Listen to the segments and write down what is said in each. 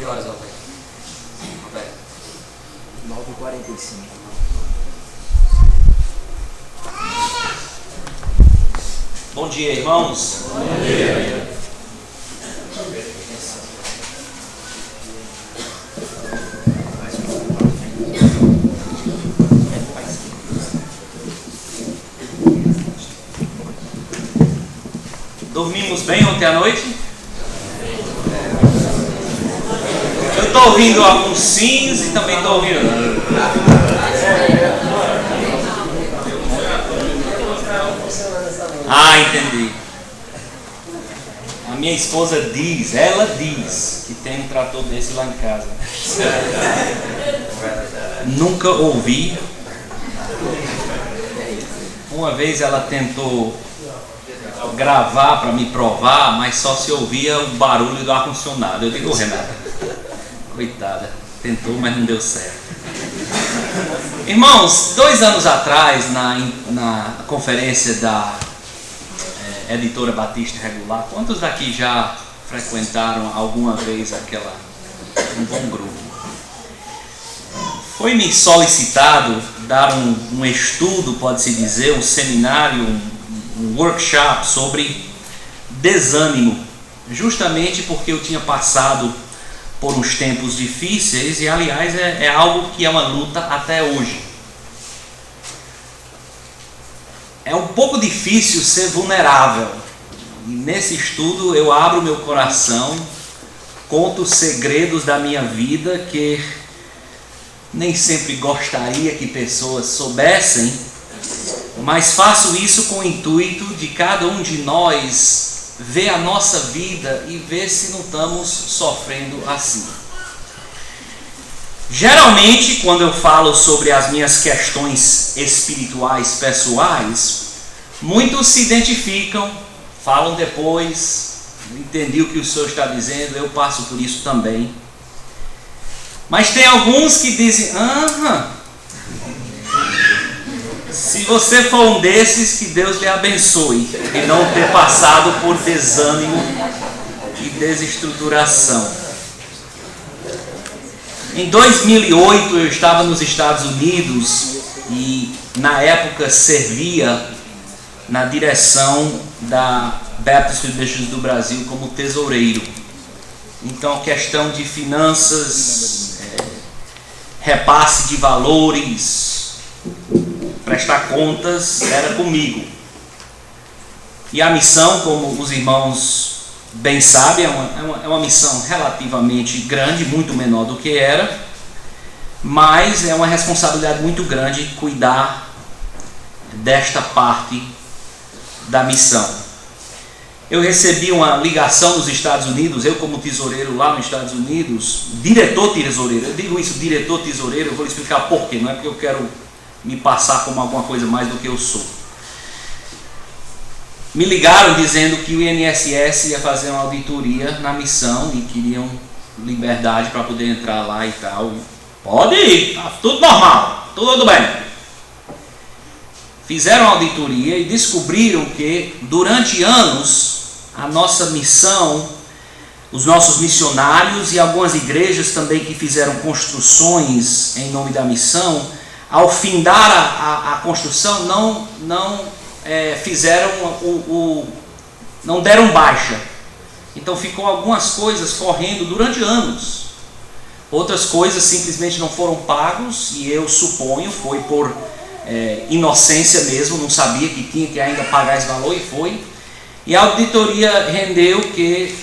Que horas, Alberto? 9h45. Bom dia, irmãos. Bom dia. Dormimos bem ontem à noite? Eu estou ouvindo alguns sims e também estou ouvindo. Ah, entendi. A minha esposa diz, ela diz que tem um trator desse lá em casa. Nunca ouvi. Uma vez ela tentou gravar para me provar, mas só se ouvia o barulho do ar-condicionado. Eu digo, Renata, coitada, tentou, mas não deu certo. Irmãos, 2 anos atrás, na conferência da Editora Batista Regular, quantos daqui já frequentaram alguma vez um bom grupo? Foi-me solicitado dar um estudo, pode-se dizer, um seminário, um workshop sobre desânimo, justamente porque eu tinha passado por uns tempos difíceis e, aliás, é algo que é uma luta até hoje. É um pouco difícil ser vulnerável, e nesse estudo eu abro meu coração, conto os segredos da minha vida que nem sempre gostaria que pessoas soubessem, mas faço isso com o intuito de cada um de nós ver a nossa vida e ver se não estamos sofrendo assim. Geralmente, quando eu falo sobre as minhas questões espirituais pessoais, muitos se identificam, falam depois, entendi o que o Senhor está dizendo, eu passo por isso também. Mas tem alguns que dizem, se você for um desses, que Deus lhe abençoe, e não ter passado por desânimo e desestruturação. Em 2008 eu estava nos Estados Unidos e na época servia na direção da Baptist Missions do Brasil como tesoureiro. Então, questão de finanças, repasse de valores, prestar contas, era comigo. E a missão, como os irmãos bem sabem, é uma missão relativamente grande, muito menor do que era, mas é uma responsabilidade muito grande cuidar desta parte da missão. Eu recebi uma ligação nos Estados Unidos, eu como tesoureiro lá nos Estados Unidos, diretor tesoureiro, eu digo isso, diretor tesoureiro, eu vou lhe explicar por quê, não é porque eu quero me passar como alguma coisa mais do que eu sou. Me ligaram dizendo que o INSS ia fazer uma auditoria na missão e queriam liberdade para poder entrar lá e tal. Pode ir, tá tudo normal, tudo bem. Fizeram a auditoria e descobriram que durante anos a nossa missão, os nossos missionários e algumas igrejas também que fizeram construções em nome da missão, ao findar a construção não deram baixa. Então ficou algumas coisas correndo durante anos. Outras coisas simplesmente não foram pagos e eu suponho foi por inocência mesmo, não sabia que tinha que ainda pagar esse valor e foi. E a auditoria rendeu que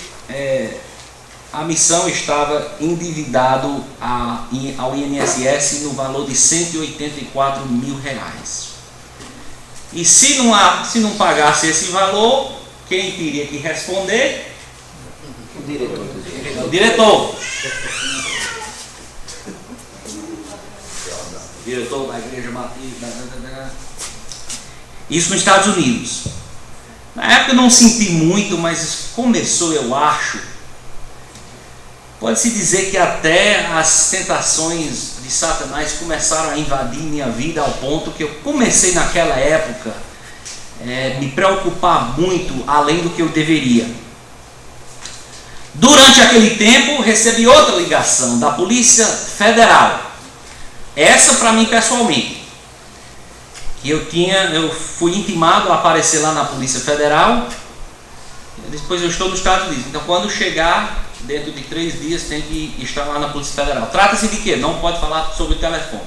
a missão estava endividado ao INSS no valor de R$184 mil. E se não pagasse esse valor, quem teria que responder? O diretor. O diretor. Diretor da igreja batista. Isso nos Estados Unidos. Na época eu não senti muito, mas começou, eu acho. Pode-se dizer que até as tentações de Satanás começaram a invadir minha vida ao ponto que eu comecei naquela época me preocupar muito além do que eu deveria. Durante aquele tempo, recebi outra ligação da Polícia Federal. Essa para mim pessoalmente. Que eu fui intimado a aparecer lá na Polícia Federal. Depois eu estou nos Estados Unidos. Então quando chegar, dentro de 3 dias, tem que estar lá na Polícia Federal. Trata-se de quê? Não pode falar sobre o telefone.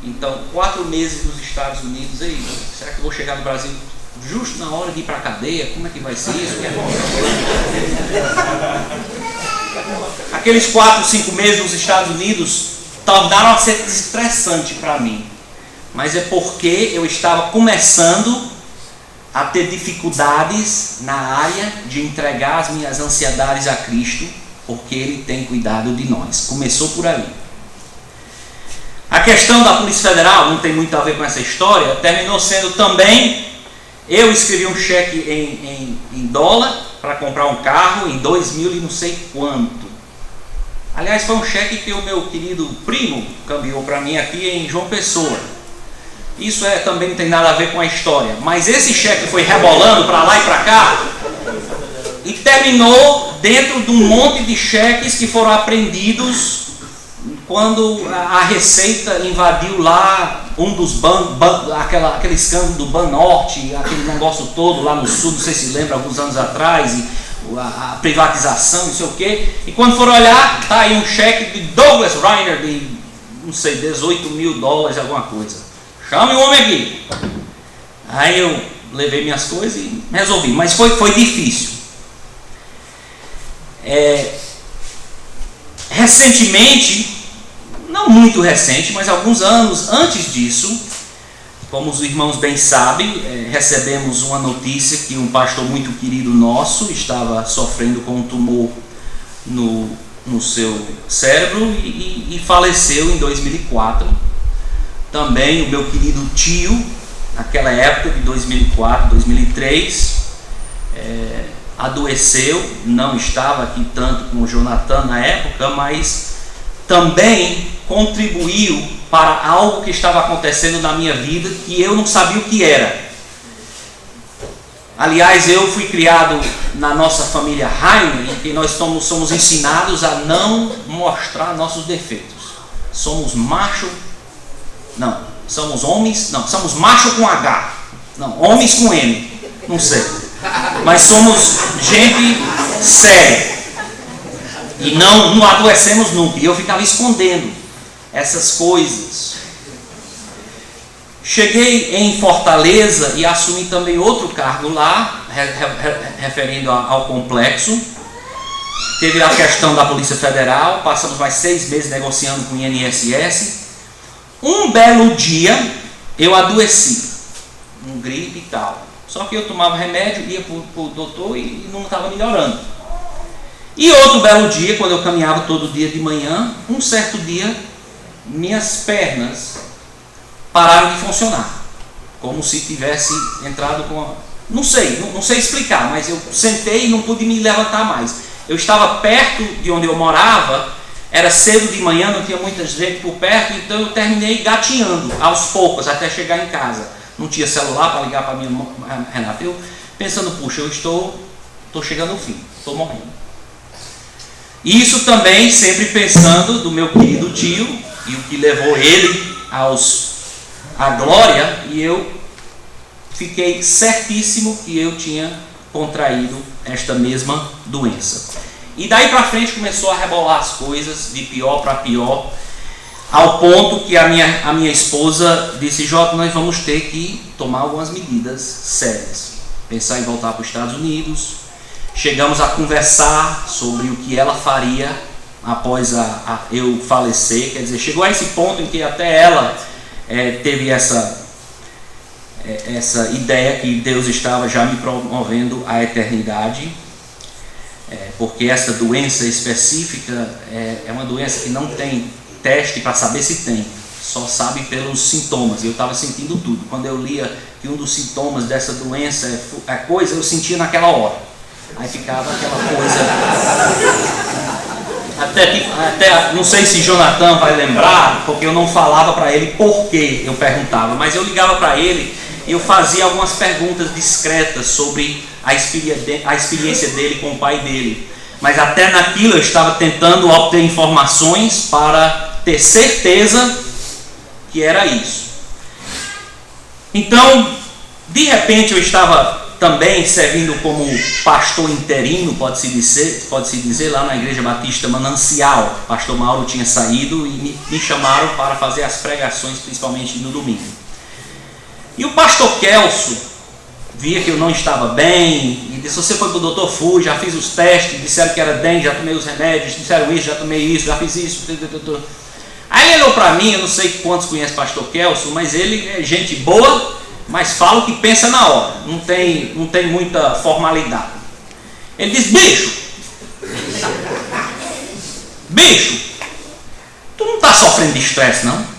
Então, 4 meses nos Estados Unidos. Aí, será que eu vou chegar no Brasil justo na hora de ir para a cadeia? Como é que vai ser isso? Aqueles 4, 5 meses nos Estados Unidos tornaram a ser estressante para mim. Mas é porque eu estava começando a ter dificuldades na área de entregar as minhas ansiedades a Cristo, porque Ele tem cuidado de nós. Começou por aí. A questão da Polícia Federal não tem muito a ver com essa história, terminou sendo também, eu escrevi um cheque em dólar para comprar um carro em 2000 e não sei quanto. Aliás, foi um cheque que o meu querido primo cambiou para mim aqui em João Pessoa. Isso também não tem nada a ver com a história, mas esse cheque foi rebolando para lá e para cá e terminou dentro de um monte de cheques que foram apreendidos quando a Receita invadiu lá um dos bancos, aquele escândalo do Banorte, aquele negócio todo lá no sul, não sei se lembra, alguns anos atrás, e a privatização, não sei o quê. E quando foram olhar, tá aí um cheque de Douglas Reiner de, não sei, 18 mil dólares, alguma coisa. Chame o homem aqui. Aí eu levei minhas coisas e resolvi, mas foi difícil. Recentemente, não muito recente, mas alguns anos antes disso, como os irmãos bem sabem, recebemos uma notícia que um pastor muito querido nosso estava sofrendo com um tumor no seu cérebro e faleceu em 2004. Também o meu querido tio, naquela época de 2004, 2003, adoeceu, não estava aqui tanto com o Jonathan na época, mas também contribuiu para algo que estava acontecendo na minha vida que eu não sabia o que era. Aliás, eu fui criado na nossa família Heine, em que nós somos ensinados a não mostrar nossos defeitos. Somos somos macho com H, não, homens com M, não sei, mas somos gente séria e não adoecemos nunca. E eu ficava escondendo essas coisas. Cheguei em Fortaleza e assumi também outro cargo lá, referindo ao complexo. Teve a questão da Polícia Federal, passamos mais 6 meses negociando com o INSS. Um belo dia eu adoeci, um gripe e tal. Só que eu tomava remédio, ia para o doutor e não estava melhorando. E outro belo dia, quando eu caminhava todo dia de manhã, um certo dia, minhas pernas pararam de funcionar. Como se tivesse entrado com... Não sei explicar, mas eu sentei e não pude me levantar mais. Eu estava perto de onde eu morava, era cedo de manhã, não tinha muita gente por perto, então eu terminei gatinhando aos poucos até chegar em casa. Não tinha celular para ligar para minha Renata. Eu pensando, puxa, eu estou chegando ao fim, estou morrendo. Isso também sempre pensando do meu querido tio e o que levou ele à glória, e eu fiquei certíssimo que eu tinha contraído esta mesma doença. E daí para frente começou a rebolar as coisas de pior para pior, ao ponto que a minha esposa disse: Jota, nós vamos ter que tomar algumas medidas sérias, pensar em voltar para os Estados Unidos. Chegamos a conversar sobre o que ela faria após eu falecer. Quer dizer, chegou a esse ponto em que até ela teve essa ideia que Deus estava já me promovendo à eternidade. Porque essa doença específica é uma doença que não tem teste para saber se tem, só sabe pelos sintomas. Eu estava sentindo tudo. Quando eu lia que um dos sintomas dessa doença é coisa, eu sentia naquela hora. Aí ficava aquela coisa. Até não sei se Jonathan vai lembrar, porque eu não falava para ele por que eu perguntava, mas eu ligava para ele e eu fazia algumas perguntas discretas sobre a experiência dele com o pai dele. mas até naquilo eu estava tentando obter informações para ter certeza que era isso. Então, de repente eu estava também servindo como pastor interino, pode-se dizer, lá na Igreja Batista Manancial. O pastor Mauro tinha saído e me chamaram para fazer as pregações, principalmente no domingo. E o pastor Kelso via que eu não estava bem e disse: você foi para o doutor Fu, já fiz os testes, disseram que era dengue, já tomei os remédios, disseram isso, já tomei isso, já fiz isso. Aí ele olhou para mim, eu não sei quantos conhecem o pastor Kelso, mas ele é gente boa, mas fala o que pensa na hora, não tem muita formalidade. Ele diz: bicho, tu não está sofrendo de estresse, não?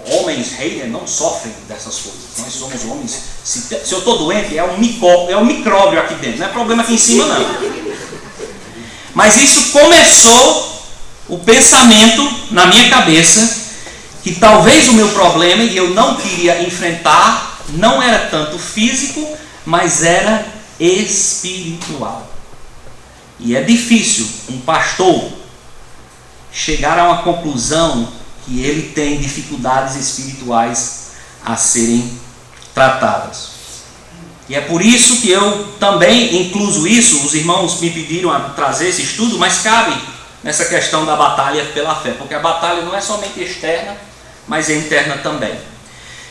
Homens Reiner não sofrem dessas coisas. Nós somos homens. Se eu estou doente, é um micróbio aqui dentro, não é problema aqui em cima, não. Mas isso começou o pensamento na minha cabeça que talvez o meu problema, e eu não queria enfrentar, não era tanto físico, mas era espiritual. E é difícil um pastor chegar a uma conclusão que ele tem dificuldades espirituais a serem tratadas. E é por isso que eu também incluso isso. Os irmãos me pediram a trazer esse estudo, mas cabe nessa questão da batalha pela fé, porque a batalha não é somente externa, mas é interna também.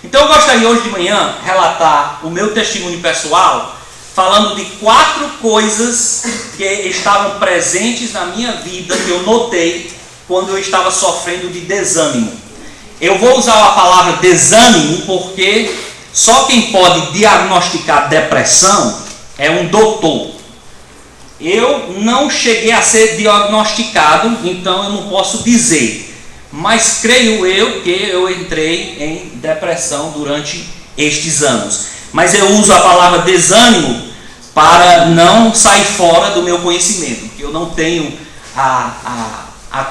Então eu gostaria hoje de manhã relatar o meu testemunho pessoal, falando de 4 coisas que estavam presentes na minha vida, que eu notei quando eu estava sofrendo de desânimo. Eu vou usar a palavra desânimo porque só quem pode diagnosticar depressão é um doutor. Eu não cheguei a ser diagnosticado, então eu não posso dizer. Mas creio eu que eu entrei em depressão durante estes anos. Mas eu uso a palavra desânimo para não sair fora do meu conhecimento, porque eu não tenho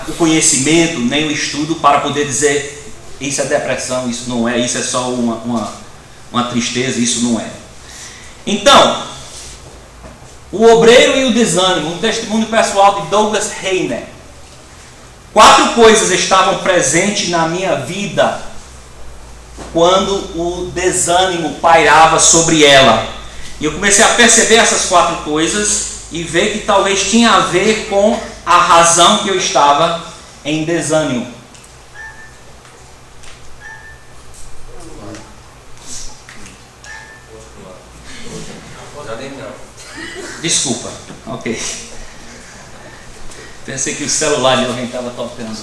o conhecimento, nem o estudo para poder dizer isso é depressão, isso não é, isso é só uma tristeza, isso não é. Então, o obreiro e o desânimo, um testemunho pessoal de Douglas Reiner. 4 coisas estavam presentes na minha vida quando o desânimo pairava sobre ela. E eu comecei a perceber essas 4 coisas e ver que talvez tinha a ver com a razão que eu estava em desânimo. Desculpa, ok. Pensei que o celular de alguém estava tocando.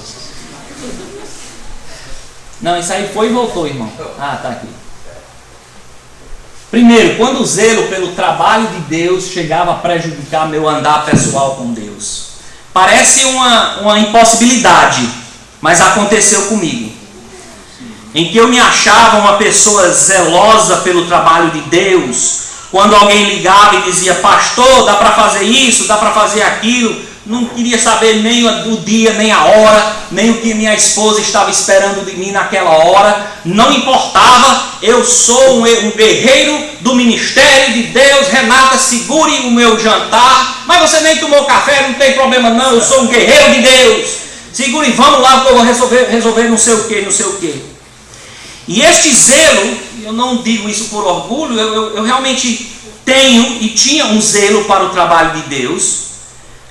Não, isso aí foi e voltou, irmão. Ah, tá aqui. Primeiro, quando o zelo pelo trabalho de Deus chegava a prejudicar meu andar pessoal com Deus. Parece uma impossibilidade, mas aconteceu comigo. Em que eu me achava uma pessoa zelosa pelo trabalho de Deus. Quando alguém ligava e dizia: pastor, dá para fazer isso, dá para fazer aquilo. Não queria saber nem o dia, nem a hora, nem o que minha esposa estava esperando de mim naquela hora. Não importava, eu sou um guerreiro do ministério de Deus. Renata, segure o meu jantar. Mas você nem tomou café, não tem problema não, eu sou um guerreiro de Deus. Segure, vamos lá que eu vou resolver não sei o que, não sei o que. E este zelo, eu não digo isso por orgulho, eu realmente tenho e tinha um zelo para o trabalho de Deus.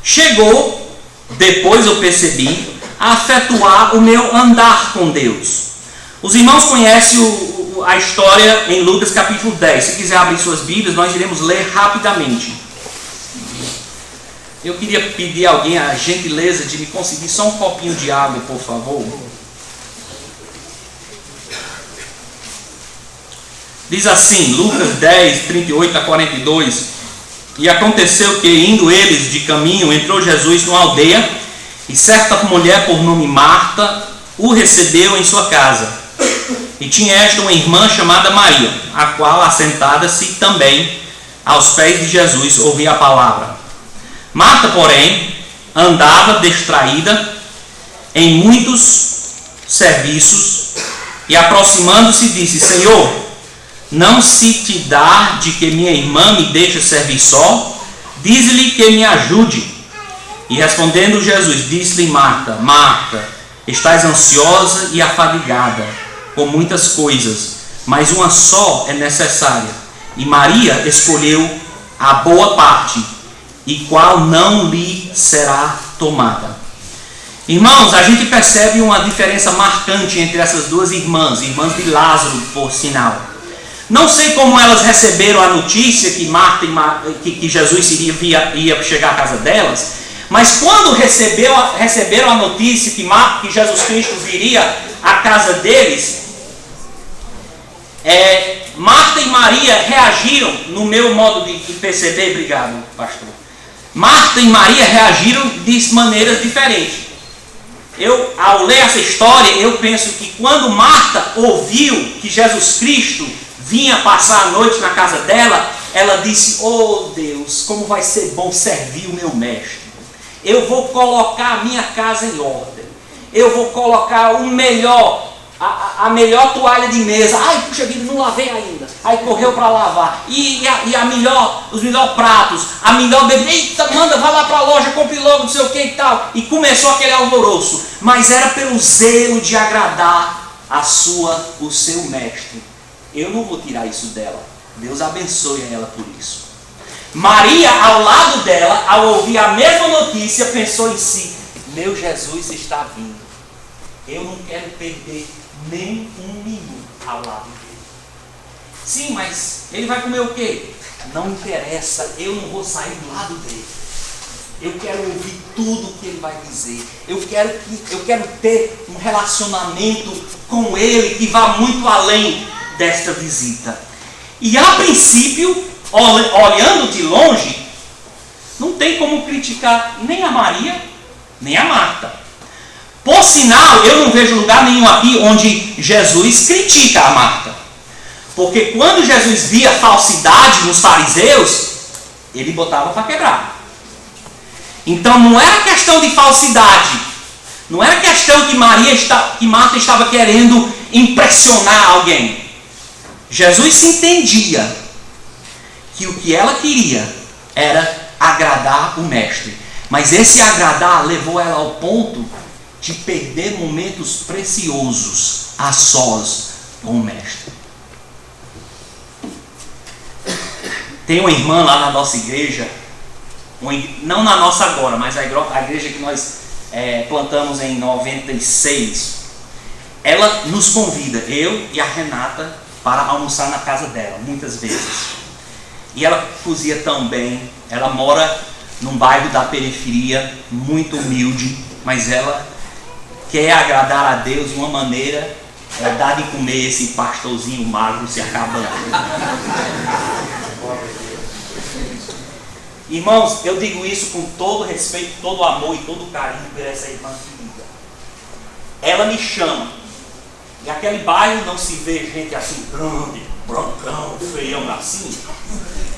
Chegou, depois eu percebi, a afetuar o meu andar com Deus. Os irmãos conhecem a história em Lucas capítulo 10. Se quiser abrir suas Bíblias, nós iremos ler rapidamente. Eu queria pedir a alguém a gentileza de me conseguir só um copinho de água, por favor. Diz assim, Lucas 10, 38 a 42... E aconteceu que, indo eles de caminho, entrou Jesus numa aldeia, e certa mulher por nome Marta o recebeu em sua casa. E tinha esta uma irmã chamada Maria, a qual, assentada-se também aos pés de Jesus, ouvia a palavra. Marta, porém, andava distraída em muitos serviços, e aproximando-se disse: Senhor, não se te dá de que minha irmã me deixe servir só? Diz-lhe que me ajude. E respondendo Jesus, disse-lhe Marta, Marta, estás ansiosa e afadigada com muitas coisas, mas uma só é necessária. E Maria escolheu a boa parte, e qual não lhe será tomada. Irmãos, a gente percebe uma diferença marcante entre essas duas irmãs de Lázaro, por sinal. Não sei como elas receberam a notícia que Jesus ia chegar à casa delas, mas quando receberam a notícia que Jesus Cristo viria à casa deles, Marta e Maria reagiram, no meu modo de perceber, obrigado, pastor. Marta e Maria reagiram de maneiras diferentes. Ao ler essa história, eu penso que quando Marta ouviu que Jesus Cristo vinha passar a noite na casa dela, ela disse: oh Deus, como vai ser bom servir o meu mestre. Eu vou colocar a minha casa em ordem. Eu vou colocar o melhor, a melhor toalha de mesa. Ai, puxa vida, não lavei ainda. Aí correu para lavar. E os melhores pratos, a melhor bebida. Eita, manda, vai lá para a loja, compre logo, não sei o que e tal. E começou aquele alvoroço. Mas era pelo zelo de agradar o seu mestre. Eu não vou tirar isso dela. Deus abençoe ela por isso. Maria, ao lado dela, ao ouvir a mesma notícia, pensou em si: meu Jesus está vindo. Eu não quero perder nem um minuto ao lado dele. Sim, mas ele vai comer o quê? Não interessa, eu não vou sair do lado dele. Eu quero ouvir tudo o que ele vai dizer. Eu quero ter um relacionamento com ele que vá muito além desta visita. E a princípio, olhando de longe, não tem como criticar nem a Maria, nem a Marta. Por sinal, eu não vejo lugar nenhum aqui onde Jesus critica a Marta. Porque quando Jesus via falsidade nos fariseus, ele botava para quebrar. Então não era questão de falsidade. Não era questão que Marta estava querendo impressionar alguém. Jesus se entendia que o que ela queria era agradar o mestre. Mas esse agradar levou ela ao ponto de perder momentos preciosos a sós com o mestre. Tem uma irmã lá na nossa igreja, não na nossa agora, mas a igreja que nós plantamos em 96. Ela nos convida, eu e a Renata, para almoçar na casa dela, muitas vezes. E ela cozinha tão bem. Ela mora num bairro da periferia, muito humilde, mas ela quer agradar a Deus de uma maneira, dar de comer esse pastorzinho magro se acabando. Irmãos, eu digo isso com todo respeito, todo amor e todo carinho por essa irmã querida. Ela me chama. E aquele bairro não se vê gente assim grande, brancão, feião assim.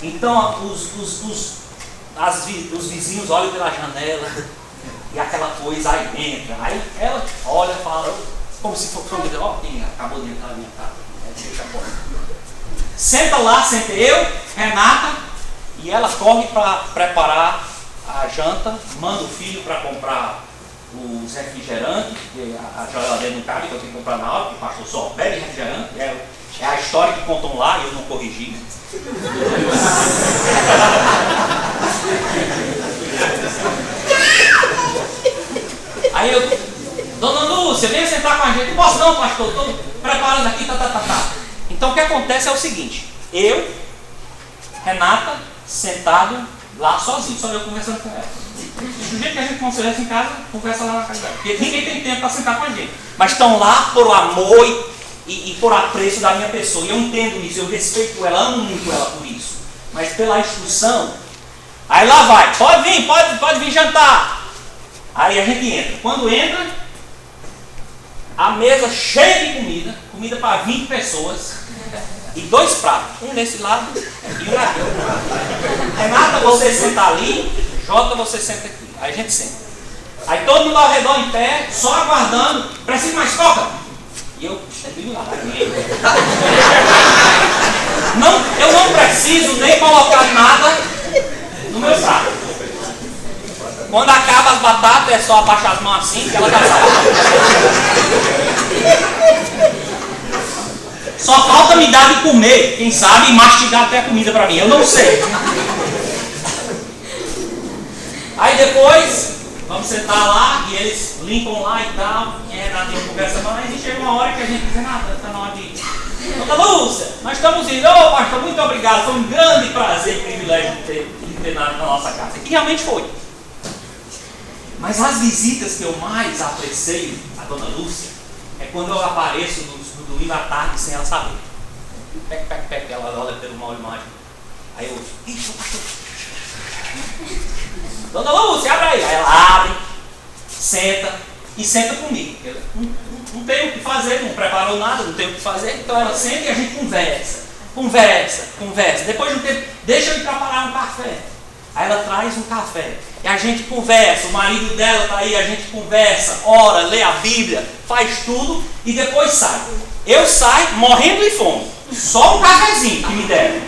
Então os vizinhos olham pela janela e aquela coisa aí entra. Aí ela olha e fala, como se fosse quem acabou de entrar na minha casa. Deixa fora. Senta lá, senta eu, Renata, e ela corre para preparar a janta, manda o filho para comprar os refrigerantes, porque a geladeira não cabe, que eu tenho que comprar na hora, porque o pastor só bebe refrigerante. É a história que contam lá e eu não corrigi. Aí eu, dona Lúcia, venha sentar com a gente. Não posso não, pastor, estou preparando aqui, tá. Então o que acontece é o seguinte: eu, Renata, sentado lá sozinho, só eu conversando com ela. Do jeito que a gente conversa em casa, conversa lá na casa dela. Porque ninguém tem tempo para sentar com a gente. Mas estão lá por amor e por apreço da minha pessoa. E eu entendo isso, eu respeito ela, amo muito ela por isso. Mas pela instrução, aí lá vai, pode vir jantar. Aí a gente entra. Quando entra, a mesa cheia de comida para 20 pessoas. E 2 pratos, um desse lado e um aqui. Renata, você senta ali, Jota, você senta aqui. Aí a gente senta. Aí todo mundo ao redor em pé, só aguardando. Precisa mais coca? E eu digo lá. Eu não preciso nem colocar nada no meu prato. Quando acaba as batatas, é só abaixar as mãos assim, que ela já sabe. Só falta me dar de comer, quem sabe, e mastigar até a comida para mim. Eu não sei. Aí depois, vamos sentar lá e eles limpam lá e tal. E a Renatinha conversa mais e chega uma hora que a gente diz: Renata, está na hora de ir. Dona Lúcia, nós estamos indo. Ô pastor, muito obrigado. Foi um grande prazer e privilégio de ter na nossa casa. E realmente foi. Mas as visitas que eu mais aprecio a Dona Lúcia é quando eu apareço no domingo à tarde sem ela saber. Pec, ela olha pelo mal mágico. Aí eu, ixi, pastor. Dona Lúcia, abre aí. Aí ela abre, senta e senta comigo. Eu não tenho o que fazer, não preparou nada, não tenho o que fazer. Então ela senta e a gente conversa. Depois de um tempo, deixa eu ir preparar um café. Aí ela traz um café. E a gente conversa, o marido dela está aí, a gente conversa, ora, lê a Bíblia, faz tudo e depois sai. Eu saio morrendo de fome. Só um cafezinho que me deram.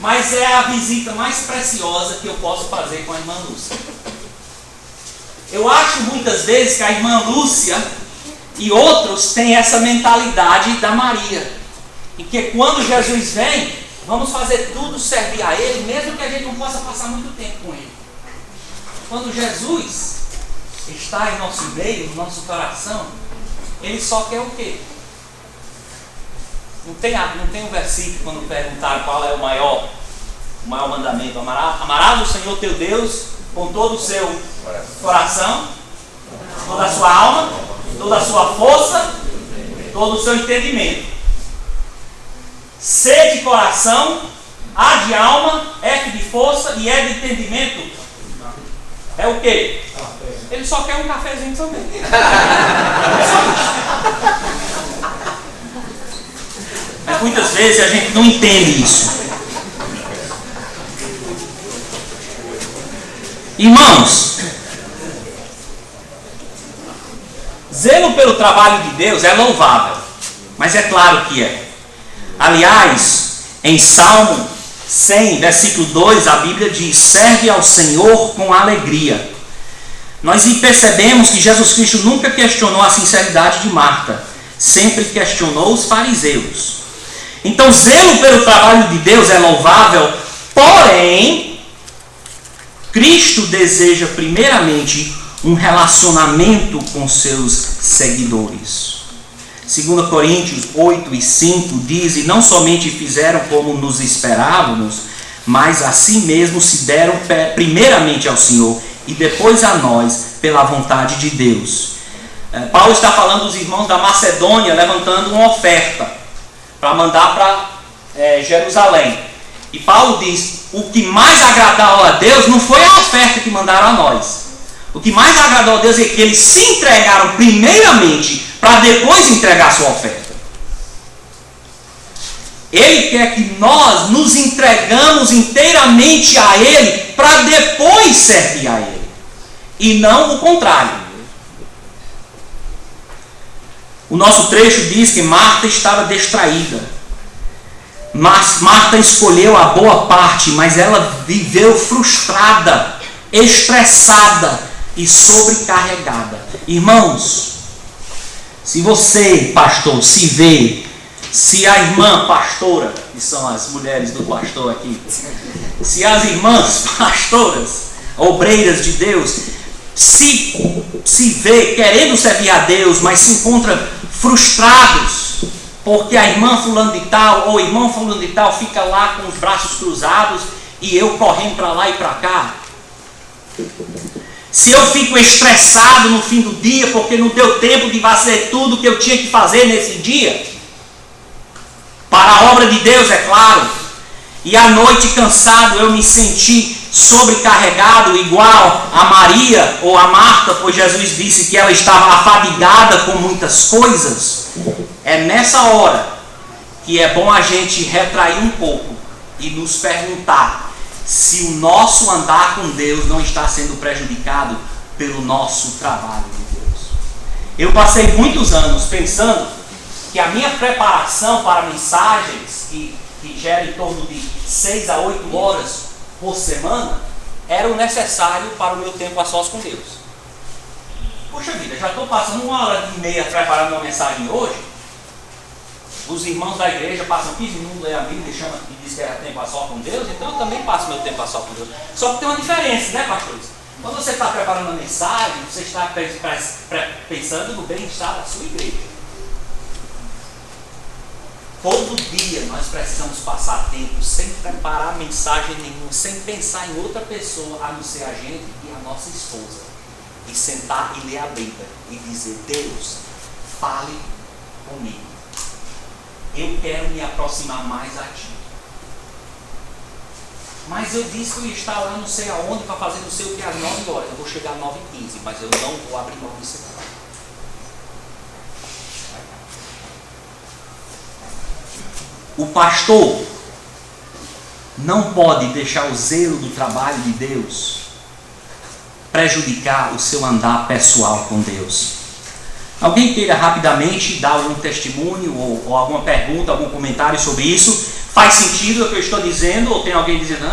Mas é a visita mais preciosa que eu posso fazer com a irmã Lúcia. Eu acho muitas vezes que a irmã Lúcia e outros têm essa mentalidade da Maria. E que quando Jesus vem, vamos fazer tudo servir a Ele, mesmo que a gente não possa passar muito tempo com Ele. Quando Jesus está em nosso meio, no nosso coração, Ele só quer o quê? Não tem um versículo quando perguntaram qual é o maior mandamento. Amarás o Senhor teu Deus com todo o seu coração, toda a sua alma, toda a sua força, todo o seu entendimento. C de coração, A de alma, F de força e E de entendimento. É o quê? Ele só quer um cafezinho também. É só isso. Mas muitas vezes a gente não entende isso. Irmãos, zelo pelo trabalho de Deus é louvável, mas é claro que é. Aliás, em Salmo 100, versículo 2, a Bíblia diz: serve ao Senhor com alegria. Nós percebemos que Jesus Cristo nunca questionou a sinceridade de Marta, sempre questionou os fariseus. Então, zelo pelo trabalho de Deus é louvável, porém, Cristo deseja primeiramente um relacionamento com seus seguidores. 2 Coríntios 8 e 5 diz: e não somente fizeram como nos esperávamos, mas assim mesmo se deram primeiramente ao Senhor e depois a nós pela vontade de Deus. Paulo está falando dos irmãos da Macedônia levantando uma oferta para mandar para Jerusalém. E Paulo diz: o que mais agradou a Deus não foi a oferta que mandaram a nós. O que mais agradou a Deus é que eles se entregaram primeiramente para depois entregar a sua oferta. Ele quer que nós nos entregamos inteiramente a Ele para depois servir a Ele. E não o contrário. O nosso trecho diz que Marta estava distraída. Mas Marta escolheu a boa parte, mas ela viveu frustrada, estressada e sobrecarregada. Irmãos, se você, pastor, se vê, se a irmã pastora, que são as mulheres do pastor aqui, se as irmãs pastoras, obreiras de Deus, se vê querendo servir a Deus, mas se encontra frustrados, porque a irmã fulano de tal ou o irmão fulano de tal fica lá com os braços cruzados e eu correndo para lá e para cá. Se eu fico estressado no fim do dia porque não deu tempo de fazer tudo que eu tinha que fazer nesse dia, para a obra de Deus, é claro, e à noite cansado eu me senti sobrecarregado igual a Maria ou a Marta, pois Jesus disse que ela estava afadigada com muitas coisas, é nessa hora que é bom a gente retrair um pouco e nos perguntar se o nosso andar com Deus não está sendo prejudicado pelo nosso trabalho de Deus. Eu passei muitos anos pensando que a minha preparação para mensagens que gera em torno de 6 a 8 horas por semana, eram necessários para o meu tempo a sós com Deus. Poxa vida, já estou passando 1h30 preparando uma mensagem hoje. Os irmãos da igreja passam 15 minutos, lê a Bíblia e diz que é tempo a sós com Deus, então eu também passo meu tempo a sós com Deus. Só que tem uma diferença, né, pastores? Quando você está preparando uma mensagem, você está pensando no bem-estar da sua igreja. Todo dia nós precisamos passar tempo sem preparar mensagem nenhuma, sem pensar em outra pessoa a não ser a gente e a nossa esposa. E sentar e ler a Bíblia e dizer: Deus, fale comigo. Eu quero me aproximar mais a Ti. Mas eu disse que eu ia estar lá não sei aonde para fazer não sei o que às 9 horas. Eu vou chegar às 9h15, mas eu não vou abrir mão disso aqui. O pastor não pode deixar o zelo do trabalho de Deus prejudicar o seu andar pessoal com Deus. Alguém queira rapidamente dar algum testemunho ou alguma pergunta, algum comentário sobre isso? Faz sentido o que eu estou dizendo? Ou tem alguém dizendo,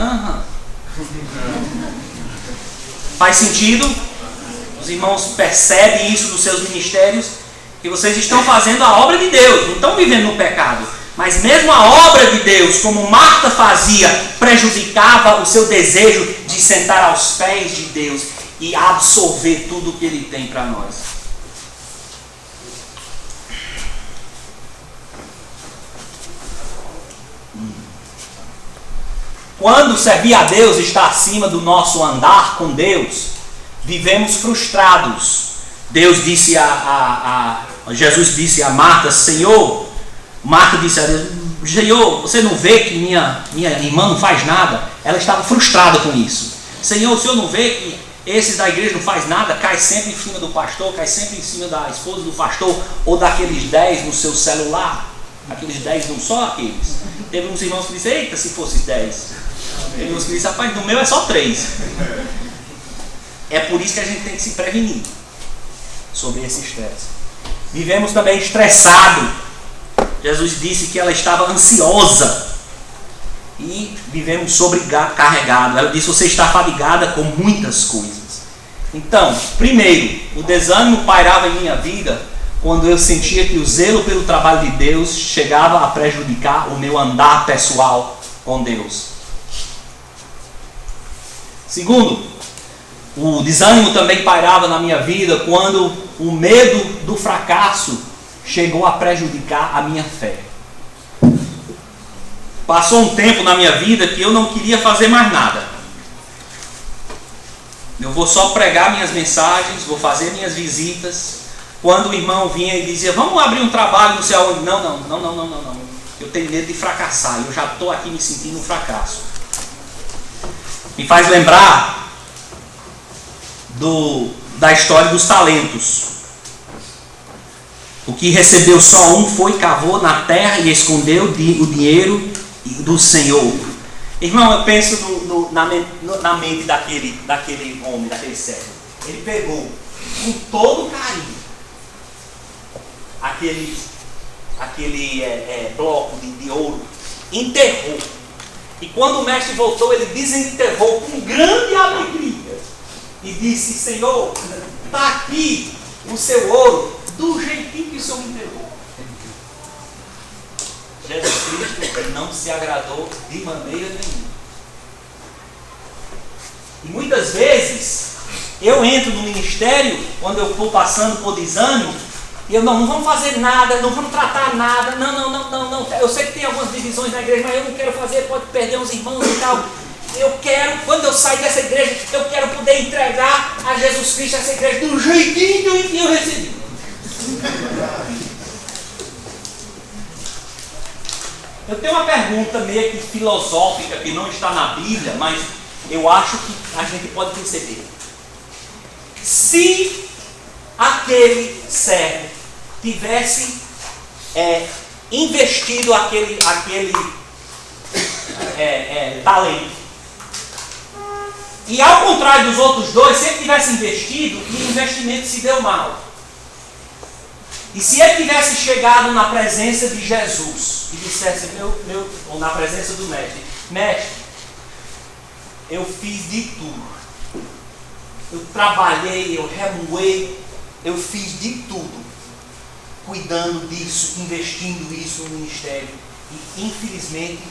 Faz sentido? Os irmãos percebem isso nos seus ministérios? Que vocês estão fazendo a obra de Deus, não estão vivendo no pecado. Mas mesmo a obra de Deus, como Marta fazia, prejudicava o seu desejo de sentar aos pés de Deus e absorver tudo o que Ele tem para nós. Quando servir a Deus está acima do nosso andar com Deus, vivemos frustrados. Jesus disse a Marta, Senhor, Marta disse a Deus, Senhor, você não vê que minha irmã não faz nada? Ela estava frustrada com isso. Senhor, o Senhor não vê que esses da igreja não faz nada? Cai sempre em cima do pastor, cai sempre em cima da esposa do pastor, ou daqueles 10 no seu celular. Aqueles 10 não só aqueles. Teve uns irmãos que disseram, eita, se fosse 10. Teve uns que disseram, rapaz, no meu é só 3. É por isso que a gente tem que se prevenir sobre esse estresse. Vivemos também estressados. Jesus disse que ela estava ansiosa. E vivemos sobrecarregados. Ela disse, você está fadigada com muitas coisas. Então, primeiro, o desânimo pairava em minha vida quando eu sentia que o zelo pelo trabalho de Deus chegava a prejudicar o meu andar pessoal com Deus. Segundo, o desânimo também pairava na minha vida quando o medo do fracasso chegou a prejudicar a minha fé. Passou um tempo na minha vida que eu não queria fazer mais nada. Eu vou só pregar minhas mensagens, vou fazer minhas visitas. Quando o irmão vinha e dizia, vamos abrir um trabalho, não sei aonde. Não. Eu tenho medo de fracassar. Eu já estou aqui me sentindo um fracasso. Me faz lembrar da história dos talentos. O que recebeu só um foi, cavou na terra e escondeu o dinheiro do Senhor. Irmão, eu penso na mente daquele homem, daquele servo. Ele pegou com todo carinho aquele bloco de ouro, enterrou. E quando o mestre voltou, ele desenterrou com grande alegria e disse, Senhor, está aqui o seu ouro do jeitinho que o Senhor enterrou. Jesus Cristo não se agradou de maneira nenhuma. E muitas vezes eu entro no ministério quando eu estou passando por desânimo e eu não vamos fazer nada, não vamos tratar nada, não. Eu sei que tem algumas divisões na igreja, mas eu não quero fazer, pode perder uns irmãos e tal. Eu quero, quando eu sair dessa igreja, eu quero poder entregar a Jesus Cristo essa igreja do jeitinho que eu recebi. Eu tenho uma pergunta meio que filosófica que não está na Bíblia, mas eu acho que a gente pode perceber. Se aquele servo tivesse investido aquele talento, e ao contrário dos outros dois, se ele tivesse investido e o investimento se deu mal, E se ele tivesse chegado na presença de Jesus e dissesse, ou na presença do mestre, mestre, eu fiz de tudo. Eu trabalhei, eu remoei, eu fiz de tudo, cuidando disso, investindo isso no ministério. E infelizmente,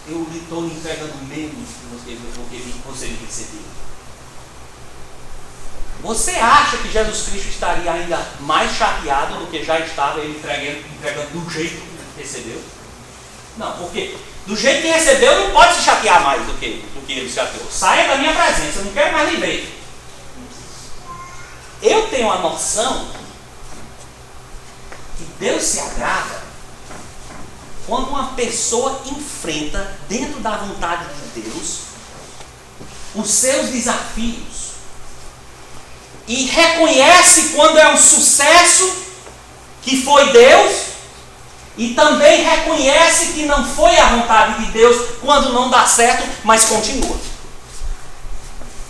eu estou lhe entregando menos do que você me recebeu. Você acha que Jesus Cristo estaria ainda mais chateado do que já estava ele entregando do jeito que recebeu? Não, porque do jeito que recebeu não pode se chatear mais do que ele se chateou. Saia da minha presença, eu não quero mais lhe ver. Eu tenho a noção que Deus se agrada quando uma pessoa enfrenta dentro da vontade de Deus os seus desafios e reconhece quando é um sucesso que foi Deus e também reconhece que não foi a vontade de Deus quando não dá certo, mas continua.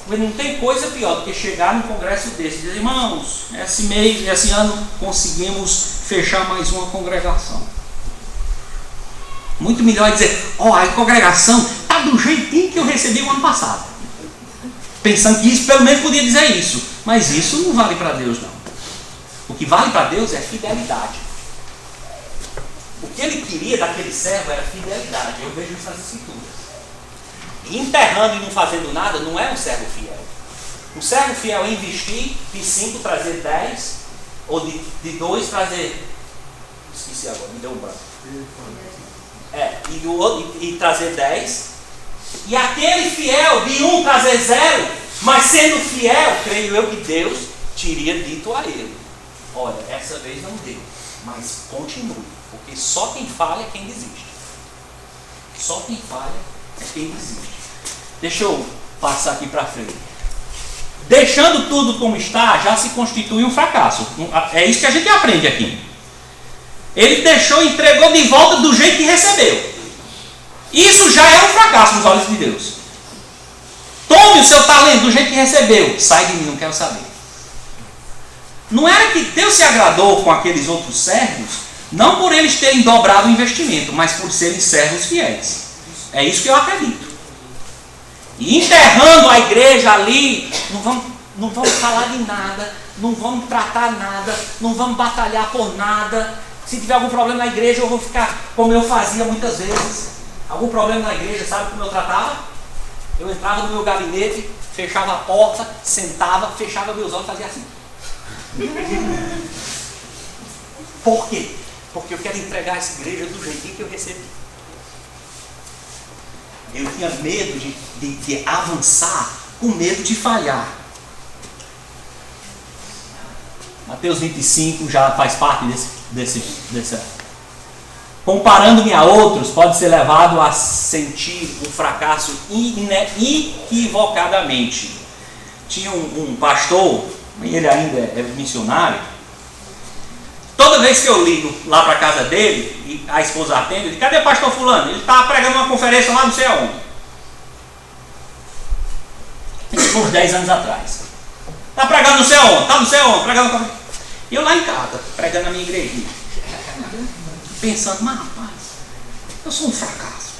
Não tem coisa pior do que chegar num congresso desse e dizer, irmãos, esse ano conseguimos fechar mais uma congregação. Muito melhor é dizer, a congregação está do jeitinho que eu recebi o ano passado. Pensando que isso pelo menos podia dizer isso. Mas isso não vale para Deus, não. O que vale para Deus é fidelidade. O que ele queria daquele servo era fidelidade. Eu vejo isso nas Escrituras. E enterrando e não fazendo nada não é um servo fiel. Um servo fiel é investir, de 5 trazer 10, ou de 2 trazer... Esqueci agora, me deu um branco. E trazer 10. E aquele fiel de 1 trazer 0, mas sendo fiel, creio eu que Deus teria dito a ele, olha, essa vez não deu, mas continue, porque só quem falha é quem desiste. Só quem falha é quem desiste. Deixa eu passar aqui para frente. Deixando tudo como está, já se constitui um fracasso. É isso que a gente aprende aqui. Ele deixou e entregou de volta do jeito que recebeu. Isso já é um fracasso nos olhos de Deus. Tome o seu talento do jeito que recebeu. Sai de mim, não quero saber. Não era que Deus se agradou com aqueles outros servos, não por eles terem dobrado o investimento, mas por serem servos fiéis. É isso que eu acredito. E enterrando a igreja ali, não vamos falar de nada, não vamos tratar nada, não vamos batalhar por nada. Se tiver algum problema na igreja, eu vou ficar como eu fazia muitas vezes. Algum problema na igreja, sabe como eu tratava? Eu entrava no meu gabinete, fechava a porta, sentava, fechava meus olhos e fazia assim. Por quê? Porque eu quero entregar essa igreja do jeitinho que eu recebi. Eu tinha medo de avançar, com medo de falhar. Mateus 25 já faz parte dessa. Comparando-me a outros, pode ser levado a sentir um fracasso equivocadamente. Tinha um pastor, ele ainda é missionário. Toda vez que eu ligo lá para a casa dele, e a esposa atende, ele diz, cadê o pastor fulano? Ele está pregando uma conferência lá não sei aonde. Isso uns 10 anos atrás. Está pregando não sei aonde, está não sei aonde, pregando. E eu lá em casa, pregando na minha igreja. Pensando, mas rapaz, eu sou um fracasso.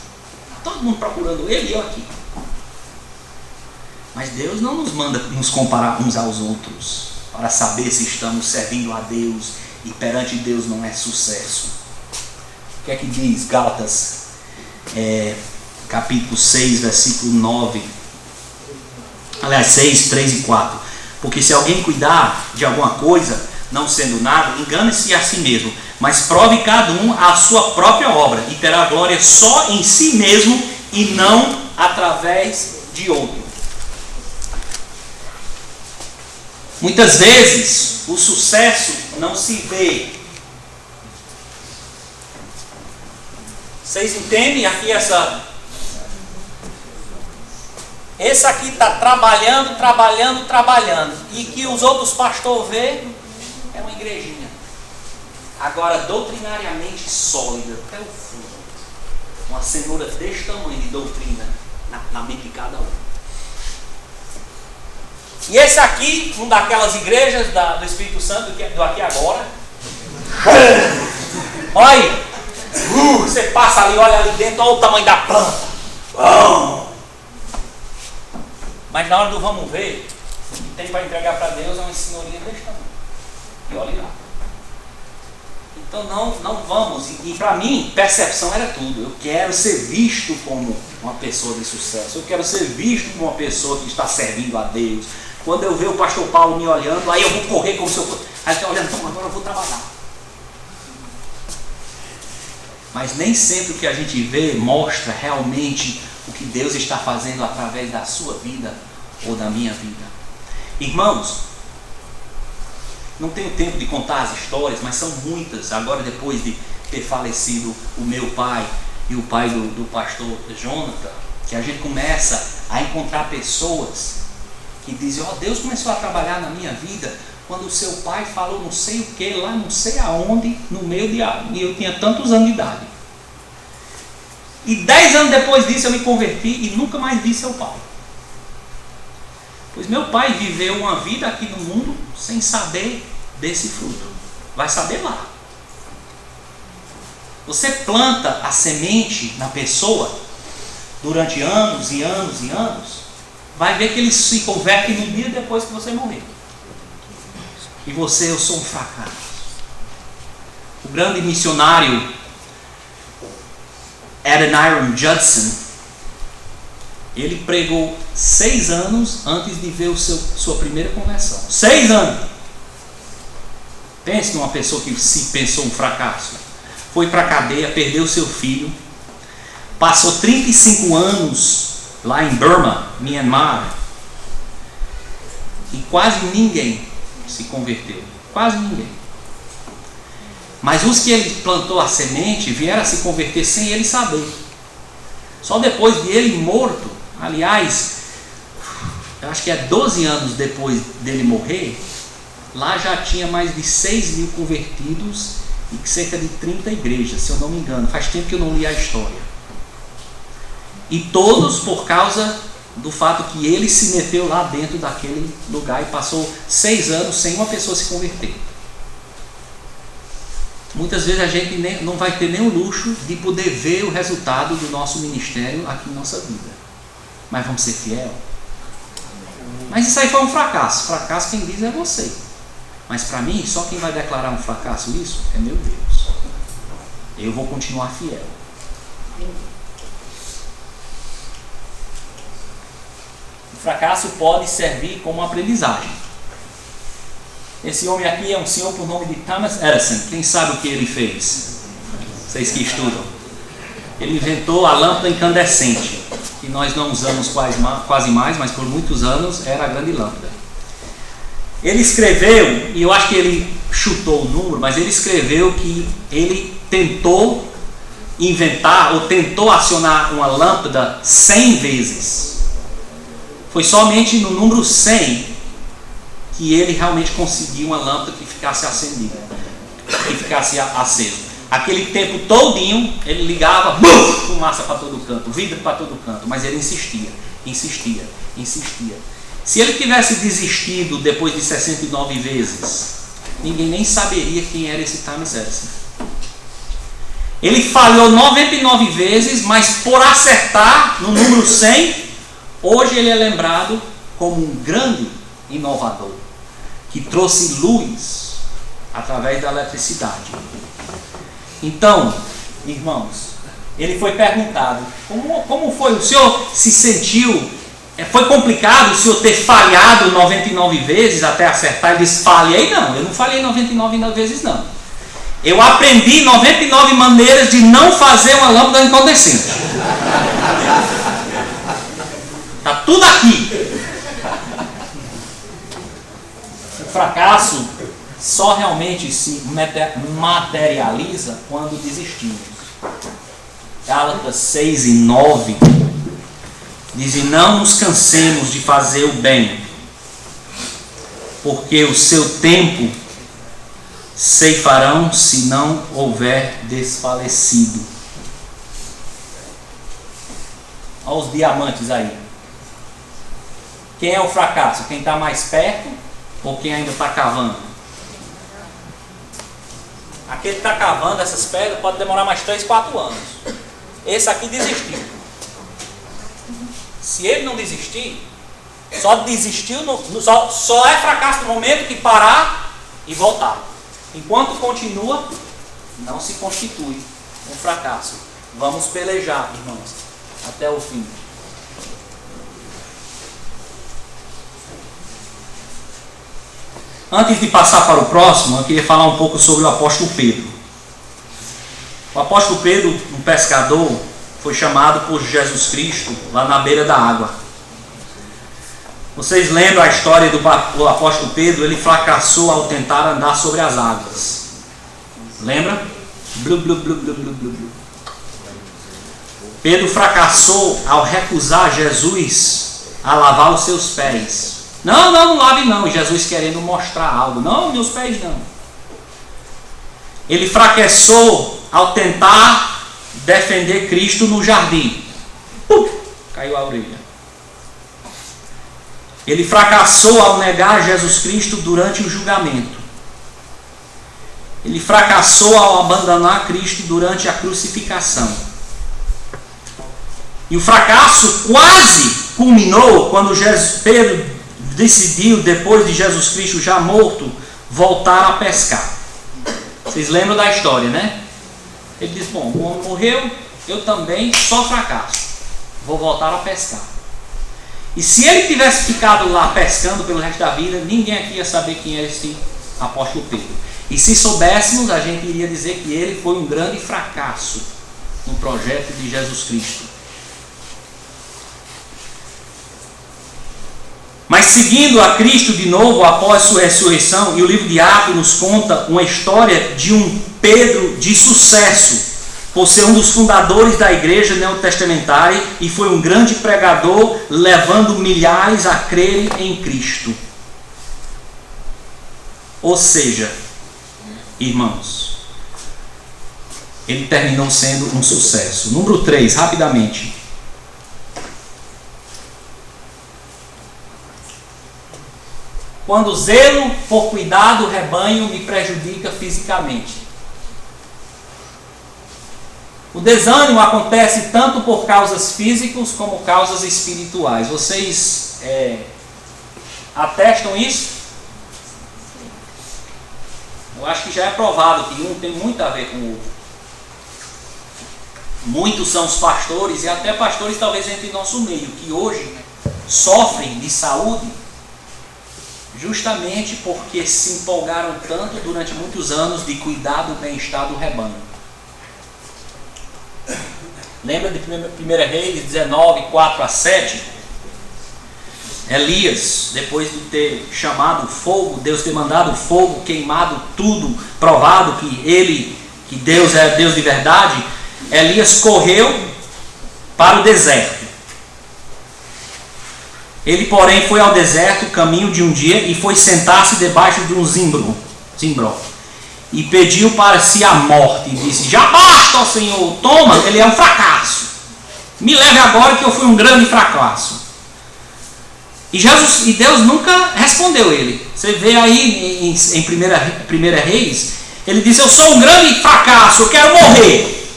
Todo mundo procurando ele e eu aqui. Mas Deus não nos manda nos comparar uns aos outros para saber se estamos servindo a Deus e perante Deus não é sucesso. O que é que diz Gálatas, capítulo 6, versículo 9? Aliás, 6, 3 e 4. Porque se alguém cuidar de alguma coisa, não sendo nada, engane-se a si mesmo, mas prove cada um a sua própria obra e terá glória só em si mesmo e não através de outro. Muitas vezes o sucesso não se vê. Vocês entendem aqui esse aqui está trabalhando, e que os outros pastores vê é uma igrejinha. Agora, doutrinariamente sólida, até o fundo. Uma cenoura deste tamanho de doutrina na mente de cada um. E esse aqui, um daquelas igrejas do Espírito Santo, do aqui agora, Olha, você passa ali, olha ali dentro, olha o tamanho da planta. Mas na hora do vamos ver, o que tem para entregar para Deus é uma cenourinha desse tamanho. E olha lá. Então não vamos. E para mim, percepção era tudo. Eu quero ser visto como uma pessoa de sucesso. Eu quero ser visto como uma pessoa que está servindo a Deus. Quando eu ver o pastor Paulo me olhando, aí eu vou correr como se eu fosse. Aí ele está olhando, então agora eu vou trabalhar. Mas nem sempre o que a gente vê mostra realmente o que Deus está fazendo através da sua vida ou da minha vida. Irmãos, não tenho tempo de contar as histórias, mas são muitas. Agora, depois de ter falecido o meu pai e o pai do pastor Jonathan, que a gente começa a encontrar pessoas que dizem, Deus começou a trabalhar na minha vida quando o seu pai falou não sei o que, lá não sei aonde, no meio de e eu tinha tantos anos de idade. E 10 anos depois disso eu me converti e nunca mais vi seu pai. Pois meu pai viveu uma vida aqui no mundo sem saber desse fruto. Vai saber lá. Você planta a semente na pessoa durante anos e anos e anos, vai ver que ele se converte no dia depois que você morrer. E você, eu sou um fracasso. O grande missionário Adoniram Judson, ele pregou 6 anos antes de ver sua primeira conversão. 6 anos! Pense numa pessoa que se pensou um fracasso. Foi para a cadeia, perdeu seu filho, passou 35 anos lá em Burma, Myanmar, e quase ninguém se converteu. Quase ninguém. Mas os que ele plantou a semente vieram a se converter sem ele saber. Só depois de ele morto, aliás, eu acho que é 12 anos depois dele morrer, lá já tinha mais de 6.000 convertidos e cerca de 30 igrejas, se eu não me engano. Faz tempo que eu não li a história. E todos por causa do fato que ele se meteu lá dentro daquele lugar e passou 6 anos sem uma pessoa se converter. Muitas vezes a gente não vai ter nem o luxo de poder ver o resultado do nosso ministério aqui em nossa vida. Mas vamos ser fiel. Mas isso aí foi um fracasso. Fracasso quem diz é você. Mas para mim, só quem vai declarar um fracasso isso é meu Deus. Eu vou continuar fiel. O fracasso pode servir como aprendizagem. Esse homem aqui é um senhor por nome de Thomas Edison. Quem sabe o que ele fez? Vocês que estudam. Ele inventou a lâmpada incandescente, que nós não usamos quase mais, mas por muitos anos era a grande lâmpada. Ele escreveu, e eu acho que ele chutou o número, mas ele escreveu que ele tentou inventar ou tentou acionar uma lâmpada 100 vezes. Foi somente no número 100 que ele realmente conseguiu uma lâmpada que ficasse acendida, que ficasse aceso. Aquele tempo todinho ele ligava, fumaça para todo canto, vidro para todo canto, mas ele insistia. Se ele tivesse desistido depois de 69 vezes, ninguém nem saberia quem era esse Thomas Edison. Ele falhou 99 vezes, mas por acertar no número 100, hoje ele é lembrado como um grande inovador, que trouxe luz através da eletricidade. Então, irmãos, ele foi perguntado, como foi? O senhor se sentiu, foi complicado o senhor ter falhado 99 vezes até acertar? Ele disse, falhei não, eu não falhei 99 vezes não. Eu aprendi 99 maneiras de não fazer uma lâmpada incandescente. Está tudo aqui. O fracasso só realmente se materializa quando desistimos. Gálatas 6 e 9 dizem, não nos cansemos de fazer o bem, porque o seu tempo ceifarão se não houver desfalecido. Olha os diamantes aí. Quem é o fracasso? Quem está mais perto ou quem ainda está cavando? Aquele que está cavando essas pedras pode demorar mais 3, 4 anos. Esse aqui desistiu. Se ele não desistir, só desistiu, só é fracasso no momento que parar e voltar. Enquanto continua, não se constitui um fracasso. Vamos pelejar, irmãos, até o fim. Antes de passar para o próximo, eu queria falar um pouco sobre o apóstolo Pedro. O apóstolo Pedro, um pescador, foi chamado por Jesus Cristo lá na beira da água. Vocês lembram a história do apóstolo Pedro? Ele fracassou ao tentar andar sobre as águas. Lembra? Blu, blu, blu, blu, blu, blu, blu. Pedro fracassou ao recusar Jesus a lavar os seus pés. Não lave não. Jesus querendo mostrar algo. Não, meus pés não. Ele fracassou ao tentar defender Cristo no jardim. Caiu a orelha. Ele fracassou ao negar Jesus Cristo durante o julgamento. Ele fracassou ao abandonar Cristo durante a crucificação. E o fracasso quase culminou quando Pedro decidiu, depois de Jesus Cristo já morto, voltar a pescar. Vocês lembram da história, né? Ele disse, bom, o homem morreu, eu também só fracasso. Vou voltar a pescar. E se ele tivesse ficado lá pescando pelo resto da vida, ninguém aqui ia saber quem era esse apóstolo Pedro. E se soubéssemos, a gente iria dizer que ele foi um grande fracasso no projeto de Jesus Cristo. Mas seguindo a Cristo de novo após sua ressurreição, e o livro de Atos nos conta uma história de um Pedro de sucesso, por ser um dos fundadores da igreja neotestamentária e foi um grande pregador, levando milhares a crerem em Cristo. Ou seja, irmãos, ele terminou sendo um sucesso. Número 3, rapidamente. Quando o zelo por cuidar do rebanho me prejudica fisicamente. O desânimo acontece tanto por causas físicas como causas espirituais. Vocês atestam isso? Eu acho que já é provado que um tem muito a ver com o outro. Muitos são os pastores, e até pastores talvez entre nosso meio, que hoje sofrem de saúde justamente porque se empolgaram tanto durante muitos anos de cuidar do bem-estar do rebanho. Lembra de 1 Reis 19, 4 a 7? Elias, depois de ter chamado fogo, Deus ter mandado fogo, queimado tudo, provado que Deus é Deus de verdade, Elias correu para o deserto. Ele, porém, foi ao deserto, caminho de um dia, e foi sentar-se debaixo de um zimbro, e pediu para si a morte, e disse, já basta, ó Senhor, toma, ele é um fracasso, me leve agora que eu fui um grande fracasso. E Deus nunca respondeu ele. Você vê aí em 1 Reis, ele diz, eu sou um grande fracasso, eu quero morrer.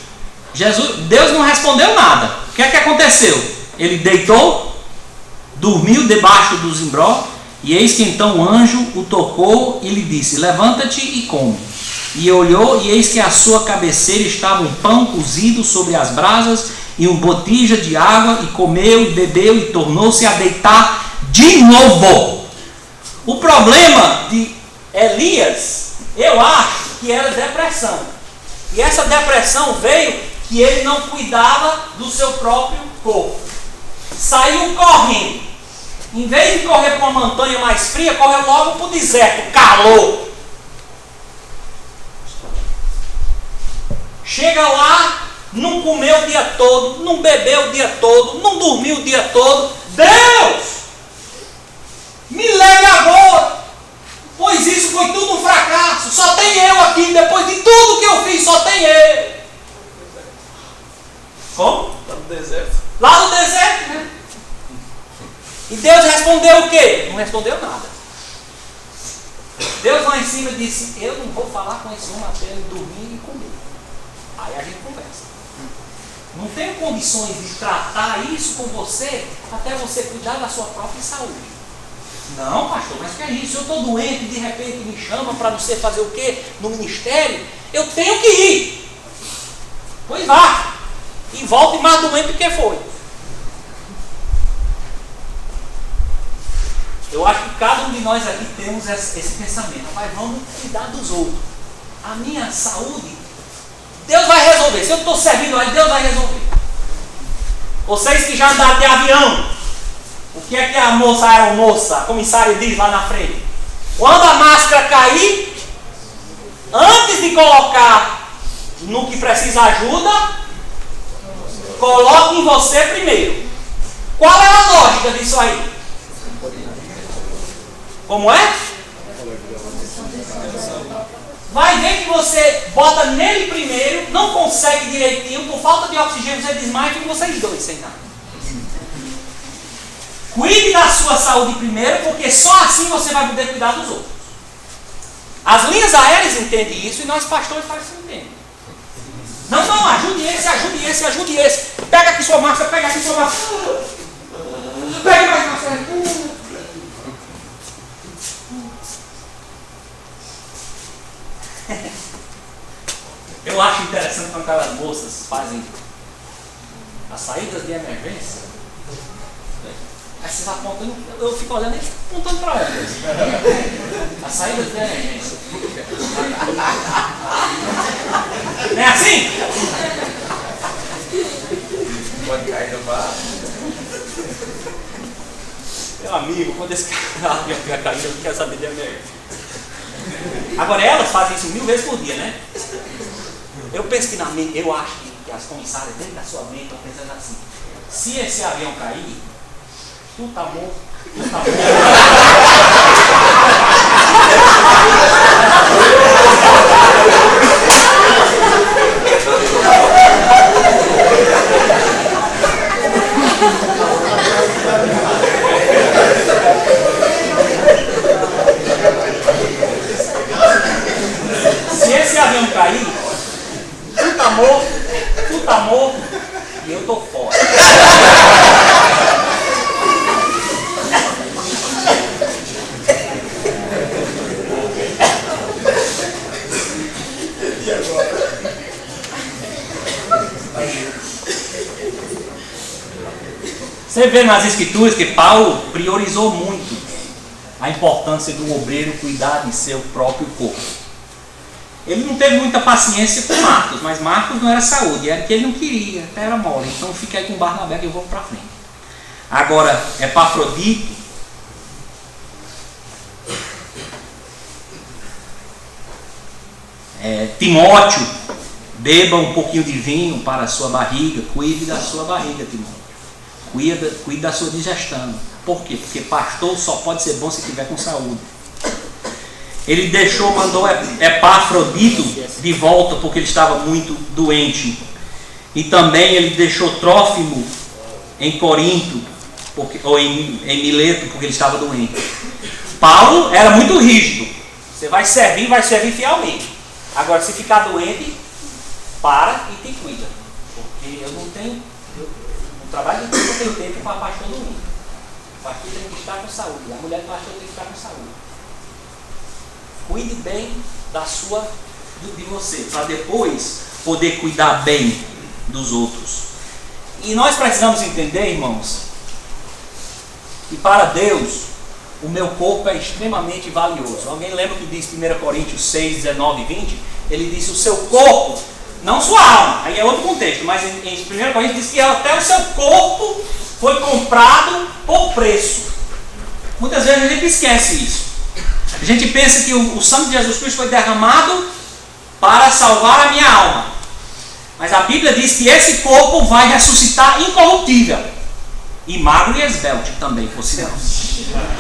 Deus não respondeu nada. O que é que aconteceu? Ele deitou, dormiu debaixo do zimbró, e eis que então o anjo o tocou e lhe disse, levanta-te e come. E olhou, e eis que à sua cabeceira estava um pão cozido sobre as brasas e uma botija de água, e comeu e bebeu e tornou-se a deitar de novo. O problema de Elias, eu acho que era depressão. E essa depressão veio que ele não cuidava do seu próprio corpo. Saiu correndo. Em vez de correr para uma montanha mais fria, correu logo para o deserto, calor. Chega lá, não comeu o dia todo, não bebeu o dia todo, não dormiu o dia todo. Deus, me leve agora, pois isso foi tudo um fracasso. Só tem eu aqui, depois de tudo que eu fiz, só tem eu. Como? Lá no deserto. Lá no deserto, né? E Deus respondeu o quê? Não respondeu nada. Deus não lá em cima e disse, eu não vou falar com esse homem até ele dormir e comer. Aí a gente conversa. Não tenho condições de tratar isso com você até você cuidar da sua própria saúde. Não, pastor, mas que é isso? Eu estou doente e de repente me chama para não sei fazer o quê no ministério. Eu tenho que ir. Pois vá. E volte mais doente do que foi. Eu acho que cada um de nós aqui temos esse pensamento. Mas vamos cuidar dos outros. A minha saúde, Deus vai resolver. Se eu estou servindo aí, Deus vai resolver. Vocês que já andaram de avião, o que é que a aeromoça, a comissária diz lá na frente? Quando a máscara cair, antes de colocar no que precisa ajuda, coloque em você primeiro. Qual é a lógica disso aí? Como é? Vai ver que você bota nele primeiro, não consegue direitinho, por falta de oxigênio você desmaia e vocês dois sem nada. Cuide da sua saúde primeiro, porque só assim você vai poder cuidar dos outros. As linhas aéreas entendem isso e nós pastores parece que entendem. Não, ajude esse, ajude esse, ajude esse. Pega aqui sua máscara, pega aqui sua máscara. Pega mais máscara. Eu acho interessante quando aquelas moças fazem as saídas de emergência. Aí vocês apontam, eu fico olhando e apontando para elas. As saídas de emergência. Não é assim? Pode cair no bar. Meu amigo, quando esse cara ia cair, eu não quero saber de emergência. Agora elas fazem isso 1000 vezes por dia, né? Eu penso que eu acho que as comissárias dentro da sua mente estão pensando assim: se esse avião cair, tu tá morto, tu tá morto. Se esse avião cair, tu tá morto e eu tô fora. E agora? Você vê nas escrituras que Paulo priorizou muito a importância do obreiro cuidar de seu próprio corpo. Ele não teve muita paciência com Marcos, mas Marcos não era saúde, era que ele não queria, até era mole. Então fica aí com Barnabé que eu vou para frente. Agora, Epafrodito, Timóteo, beba um pouquinho de vinho para a sua barriga, cuide da sua barriga, Timóteo. Cuide da sua digestão. Por quê? Porque pastor só pode ser bom se estiver com saúde. Ele mandou Epafrodito de volta porque ele estava muito doente. E também ele deixou Trófimo em Corinto, ou em Mileto, porque ele estava doente. Paulo era muito rígido. Você vai servir fielmente. Agora, se ficar doente, para e te cuida. Porque eu não tenho... No trabalho de eu tenho tempo para pastor doente. O pastor tem que estar com saúde. A mulher do pastor tem que estar com saúde. Cuide bem de você, para depois poder cuidar bem dos outros. E nós precisamos entender, irmãos, que para Deus o meu corpo é extremamente valioso. Alguém lembra que diz 1 Coríntios 6, 19 e 20? Ele diz o seu corpo, não sua alma, aí é outro contexto, mas em 1 Coríntios diz que até o seu corpo foi comprado por preço. Muitas vezes a gente esquece isso. A gente pensa que o sangue de Jesus Cristo foi derramado para salvar a minha alma. Mas a Bíblia diz que esse corpo vai ressuscitar incorruptível. E magro e esbelte também, por sinal.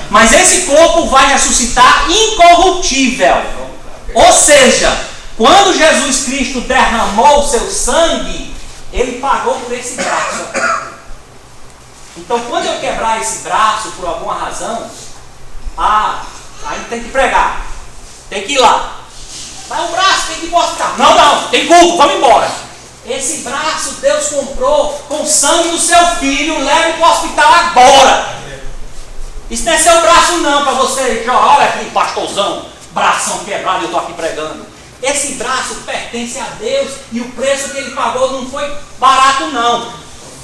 Mas esse corpo vai ressuscitar incorruptível. Ou seja, quando Jesus Cristo derramou o seu sangue, Ele pagou por esse braço. Então, quando eu quebrar esse braço por alguma razão, aí tem que pregar. tem que ir lá. Mas o braço tem que ir para o hospital. Não, tem culto, vamos embora. Esse braço Deus comprou com o sangue do seu filho, leve para o hospital agora. Isso não é seu braço não, para você, olha aqui, pastorzão, bração quebrado, eu estou aqui pregando. Esse braço pertence a Deus e o preço que ele pagou não foi barato não.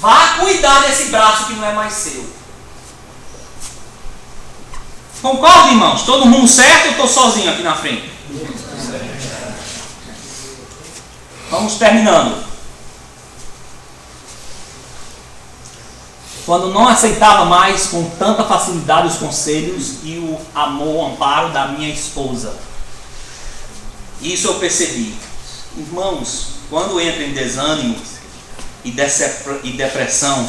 Vá cuidar desse braço que não é mais seu. Concorda, irmãos? Todo mundo certo ou estou sozinho aqui na frente? Vamos terminando. Quando não aceitava mais com tanta facilidade os conselhos e o amor, o amparo da minha esposa. Isso eu percebi. Irmãos, quando entra em desânimo e depressão,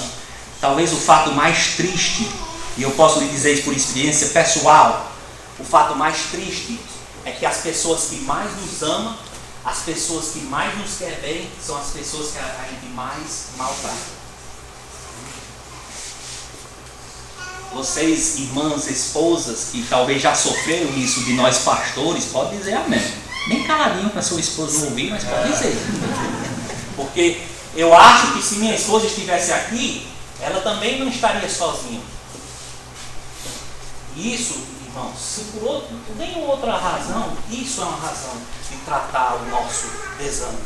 talvez o fato mais triste, e eu posso lhe dizer isso por experiência pessoal, o fato mais triste é que as pessoas que mais nos amam, as pessoas que mais nos querem bem, são as pessoas que a gente mais maltrata. Vocês, irmãs, esposas, que talvez já sofreram isso de nós pastores, podem dizer amém. Bem caladinho para sua esposa não ouvir, mas pode dizer. Porque eu acho que se minha esposa estivesse aqui, ela também não estaria sozinha. Isso, irmãos, se por nenhuma outra razão, isso é uma razão de tratar o nosso desânimo.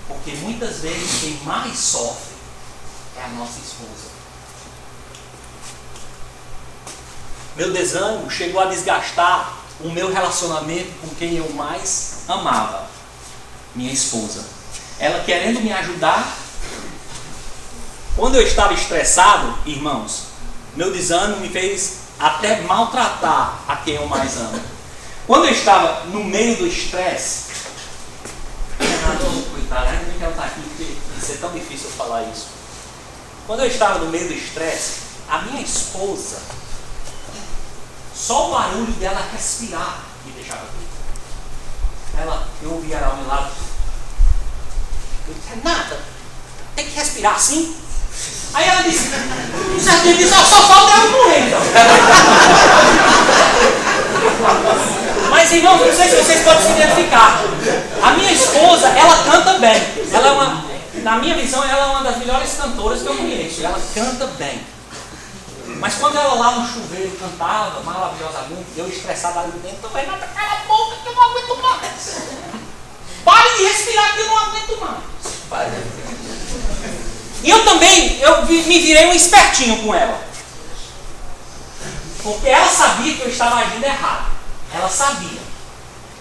Porque muitas vezes quem mais sofre é a nossa esposa. Meu desânimo chegou a desgastar o meu relacionamento com quem eu mais amava, minha esposa. Ela querendo me ajudar. Quando eu estava estressado, irmãos, meu desânimo me fez até maltratar a quem eu mais amo. Quando eu estava no meio do estresse, coitada, ainda bem que ela está aqui, porque isso é tão difícil eu falar isso. Quando eu estava no meio do estresse, a minha esposa, só o barulho dela respirar me deixava doido. Eu ouvia ela ao meu lado. Eu disse, nada, tem que respirar assim. Aí ela disse, um certo dia disse, só falta ela morrer então. Mas irmãos, não sei se vocês podem se identificar. A minha esposa, ela canta bem. Na minha visão, ela é uma das melhores cantoras que eu conheço. Ela canta bem. Mas quando ela lá no chuveiro cantava maravilhosamente, eu estressado ali dentro, eu falei, cala a boca que eu não aguento mais. Pare de respirar que eu não aguento mais. E eu também, me virei um espertinho com ela. Porque ela sabia que eu estava agindo errado. Ela sabia.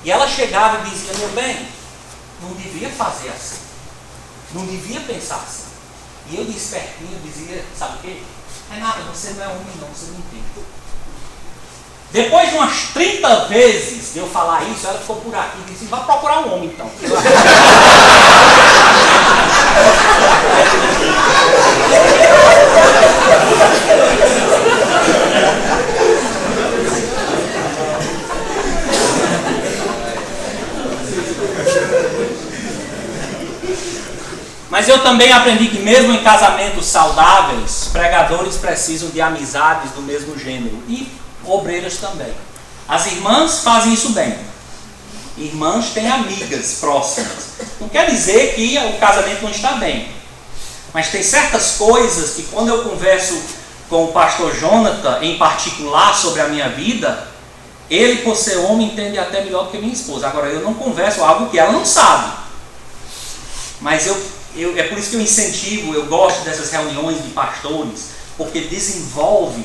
E ela chegava e dizia, meu bem, não devia fazer assim. Não devia pensar assim. E eu de espertinho dizia, sabe o quê? Renata, você não é homem não, você não entende. Depois de umas 30 vezes de eu falar isso, ela ficou por aqui e disse, vai procurar um homem então. Mas eu também aprendi que mesmo em casamentos saudáveis, pregadores precisam de amizades do mesmo gênero. E obreiras também. As irmãs fazem isso bem. Irmãs têm amigas próximas. Não quer dizer que o casamento não está bem. Mas tem certas coisas que quando eu converso com o pastor Jonathan, em particular, sobre a minha vida, ele, por ser homem, entende até melhor do que minha esposa. Agora, eu não converso algo que ela não sabe. Mas é por isso que eu incentivo, eu gosto dessas reuniões de pastores, porque desenvolve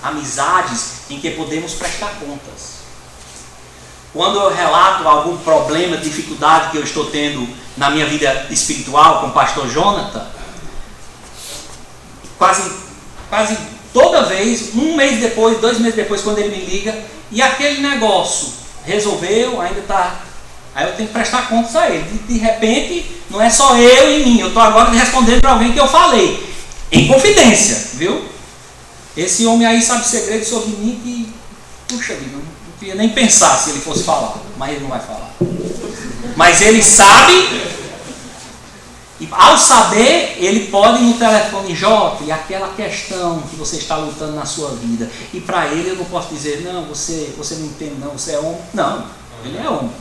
amizades em que podemos prestar contas. Quando eu relato algum problema, dificuldade que eu estou tendo na minha vida espiritual com o pastor Jonathan, quase toda vez, um mês depois, 2 meses depois, quando ele me liga, e aquele negócio resolveu, ainda está... Aí eu tenho que prestar contas a ele. De repente, não é só eu e mim. Eu estou agora respondendo para alguém que eu falei. Em confidência, viu? Esse homem aí sabe segredos sobre mim que... Puxa vida, não queria nem pensar se ele fosse falar. Mas ele não vai falar. Mas ele sabe. E ao saber, ele pode ir no telefone, Jota, e aquela questão que você está lutando na sua vida. E para ele eu não posso dizer, não, você não entende não, você é homem. Não. Ele é homem.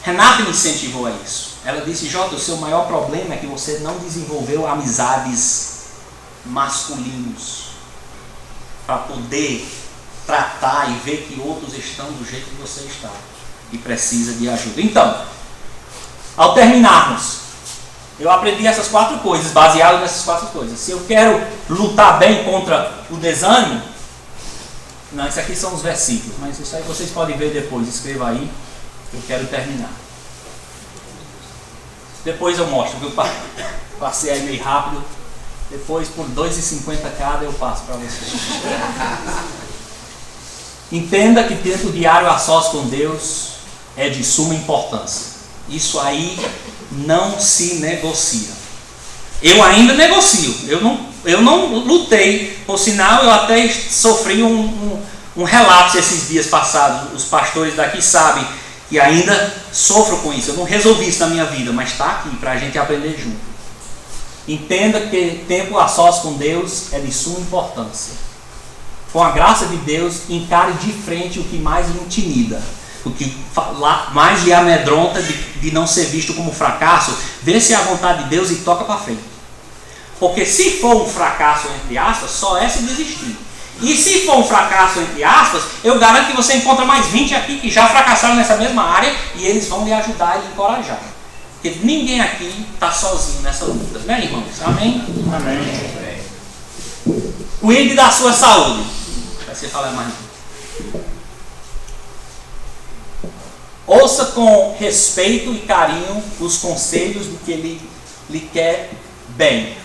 Renata me incentivou a isso. Ela disse: Jota, o seu maior problema é que você não desenvolveu amizades masculinos para poder tratar e ver que outros estão do jeito que você está e precisa de ajuda. Então, ao terminarmos, eu aprendi essas 4 coisas, baseado nessas 4 coisas. Se eu quero lutar bem contra o desânimo, não, isso aqui são os versículos, mas isso aí vocês podem ver depois, escreva aí, eu quero terminar. Depois eu mostro, viu? Passei aí meio rápido, depois por R$2,50 cada eu passo para vocês. Entenda que tempo diário a sós com Deus é de suma importância. Isso aí não se negocia. Eu ainda negocio. Eu não lutei. Por sinal, eu até sofri um relapso esses dias passados. Os pastores daqui sabem que ainda sofro com isso. Eu não resolvi isso na minha vida, mas está aqui para a gente aprender junto. Entenda que tempo a sós com Deus é de suma importância. Com a graça de Deus, encare de frente o que mais lhe intimida, o que mais lhe amedronta de não ser visto como fracasso. Vê se é a vontade de Deus e toca para frente. Porque se for um fracasso, entre aspas, só é se desistir. E se for um fracasso, entre aspas, eu garanto que você encontra mais 20 aqui que já fracassaram nessa mesma área e eles vão lhe ajudar e lhe encorajar. Porque ninguém aqui está sozinho nessa luta, né, irmãos? Amém? Amém. Cuide da sua saúde. Vai ser falar mais. Ouça com respeito e carinho os conselhos do que lhe quer bem.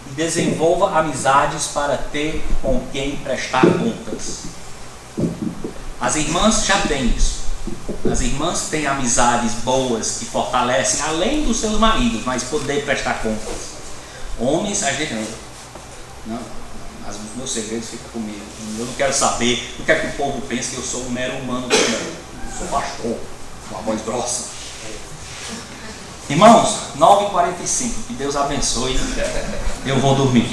E desenvolva amizades para ter com quem prestar contas. As irmãs já têm isso. As irmãs têm amizades boas que fortalecem além dos seus maridos, mas poder prestar contas. Homens, a gente não. Os meus segredos ficam comigo. Eu não quero saber, não quero que o povo pense que eu sou um mero humano também. Eu sou pastor, com a voz grossa. Irmãos, 9h45, que Deus abençoe. Eu vou dormir.